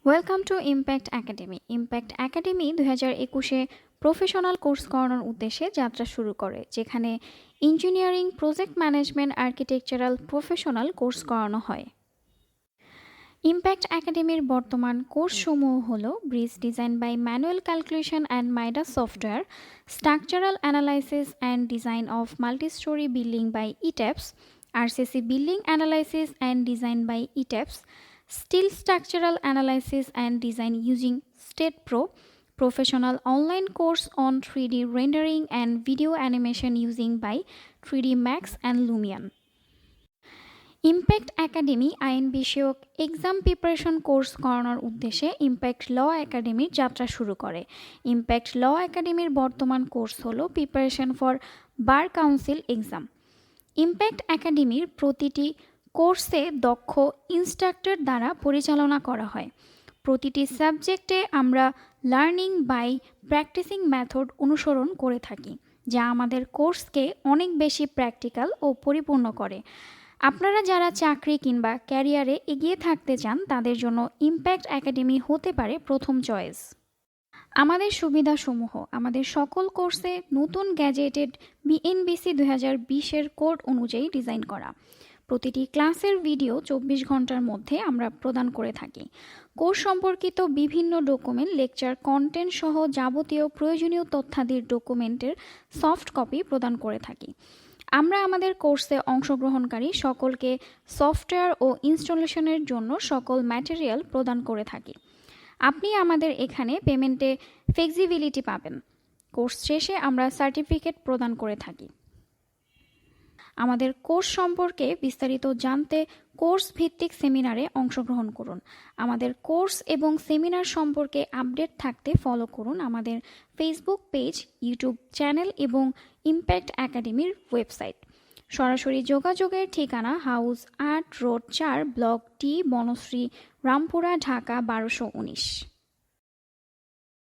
Welcome to Impact Academy. Impact Academy 2021-এ professional course করানোর উদ্দেশ্যে যাত্রা শুরু করে, যেখানে engineering, project management, architectural professional course করানো হয়। ইম্প্যাক্ট একাডেমির বর্তমান কোর্সসমূহ হল bridge design by manual calculation and MIDAS software, structural analysis and design of multistorey building by ETABS, RCC building analysis and design by ETABS, Steel Structural Analysis and Design using STAAD.Pro, Professional Online Course on 3D Rendering and Video Animation using by 3D Max and Lumion. Impact academy আইন বিষয়ক exam preparation course করানোর উদ্দেশ্যে impact ল একাডেমির যাত্রা শুরু করে। Impact ল একাডেমির বর্তমান কোর্স হল preparation for bar council exam. Impact একাডেমির প্রতিটি কোর্সে দক্ষ ইনস্ট্রাক্টর দ্বারা পরিচালনা করা হয়। প্রতিটি সাবজেক্টে আমরা লার্নিং বাই প্র্যাকটিসিং মেথড অনুসরণ করে থাকি, যা আমাদের কোর্সকে অনেক বেশি প্র্যাকটিক্যাল ও পরিপূর্ণ করে। আপনারা যারা চাকরি কিংবা ক্যারিয়ারে এগিয়ে থাকতে চান, তাদের জন্য ইম্প্যাক্ট একাডেমি হতে পারে প্রথম চয়েস। আমাদের সুবিধাসমূহ: আমাদের সকল কোর্সে নতুন গ্যাজেটেড BNBC 2020-এর কোড অনুযায়ী ডিজাইন করা। প্রতিটি ক্লাসের ভিডিও 24 ঘন্টার মধ্যে আমরা প্রদান করে থাকি। কোর্স সম্পর্কিত বিভিন্ন ডকুমেন্ট, লেকচার কন্টেন্ট সহ যাবতীয় প্রয়োজনীয় তথ্যাদির ডকুমেন্টের সফট কপি প্রদান করে থাকি। আমরা আমাদের কোর্সে অংশগ্রহণকারী সকলকে সফটওয়্যার ও ইনস্টলেশনের জন্য সকল ম্যাটেরিয়াল প্রদান করে থাকি। আপনি আমাদের এখানে পেমেন্টে ফ্লেক্সিবিলিটি পাবেন। কোর্স শেষে আমরা সার্টিফিকেট প্রদান করে থাকি। আমাদের কোর্স সম্পর্কে বিস্তারিত জানতে কোর্স ভিত্তিক সেমিনারে অংশগ্রহণ করুন। আমাদের কোর্স এবং সেমিনার সম্পর্কে আপডেট থাকতে ফলো করুন আমাদের ফেসবুক পেজ, ইউটিউব চ্যানেল এবং ইম্প্যাক্ট একাডেমির ওয়েবসাইট। সরাসরি যোগাযোগের ঠিকানা house 8 road 4, block D, Banasree, Rampura, Dhaka 1219।